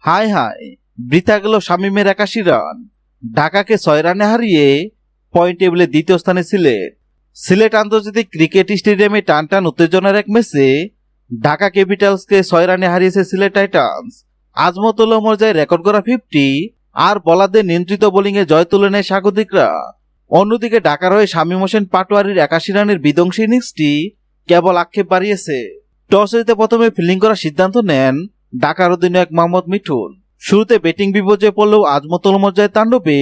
হায় হায়, বৃথা গেল শামীমের ৮১ রান। ঢাকাকে ৬ রানে হারিয়ে পয়েন্ট টেবিলে দ্বিতীয় স্থানে সিলেট। সিলেট আন্তর্জাতিক ক্রিকেট স্টেডিয়ামে টানটান উত্তেজনার এক ম্যাচে ঢাকা ক্যাপিটালসকে ৬ রানে হারিয়েছে সিলেট টাইটান্স। আজমতুল মর্যায় রেকর্ড করা 50 আর বলারদের নিয়ন্ত্রিত বোলিংয়ে জয় তুলে নেয় স্বাগতিকরা। অন্যদিকে ঢাকার হয়ে শামীম হোসেন পাটোয়ারির ৮১ রানের বিধ্বংসী ইনিংসটি কেবল আক্ষেপ বাড়িয়েছে। টস জিতে প্রথমে ফিল্ডিং করার সিদ্ধান্ত নেন ঢাকার অধিনায়ক মোহাম্মদ মিঠুন। শুরুতে ব্যাটিং বিপর্যয়ে পড়লেও আজমতুল মর্যায় তাণ্ডবে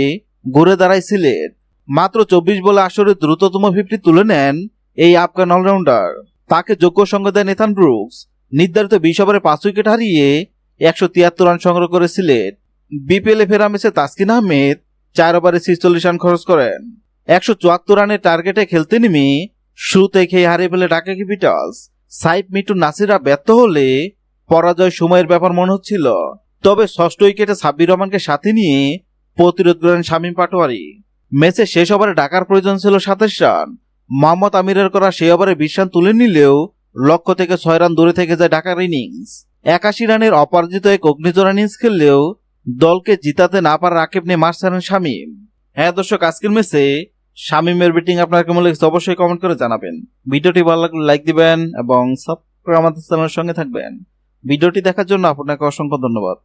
ঘুরে দাঁড়ায় সিলেট। মাত্র ২৪ বলে আসরের দ্রুততম 50 তুলে নেন এই আফগান অলরাউন্ডার। তাকে যোগ্য সঙ্গ দেয় নেথান ব্রুকস। নির্ধারিত ২০ ওভারে ৫ উইকেট হারিয়ে ১৭৩ রান সংগ্রহ করে সিলেট। বিপিএলে ফেরা ম্যাচে তাসকিন আহমেদ ৪ ওভারে ৪৬ রান খরচ করেন। ১৭৪ রানের টার্গেটে খেলতে নেমে শুরুতে খেয়ে হারিয়ে ফেলে ঢাকা ক্যাপিটালস। সাইফ, মিঠুন, নাসিররা ব্যর্থ হলে পরাজয় সময়ের ব্যাপার মনে হচ্ছিল। তবে ষষ্ঠ উইকেটে সাব্বির রহমানকে সাথে নিয়ে প্রতিরোধ করেন শামীম পাটোয়ারি। ম্যাচে শেষ ওভারে ঢাকার প্রয়োজন ছিল ২৭ রান। মোহাম্মদ আমিরের করা সেই ওভারে ২০ রান তুলে নিলেও লক্ষ্য থেকে ৬ রান দূরে থেকে যায় ঢাকার ইনিংস। ৮১ রানের অপরাজিত এক অগ্নিজোড়া ইনিংস খেললেও দলকে জিতাতে না পারার আক্ষেপ নিয়ে মাঠ ছাড়েন শামীম। হ্যাঁ দর্শক, আজকের ম্যাচে শামীমের ব্যাটিং আপনার কেমন লেগেছে অবশ্যই কমেন্ট করে জানাবেন। ভিডিওটি ভালো লাগলে লাইক দিবেন এবং সাবস্ক্রাইব আমাদের চ্যানেলের সঙ্গে থাকবেন। ভিডিওটি দেখার জন্য আপনাকে অসংখ্য ধন্যবাদ।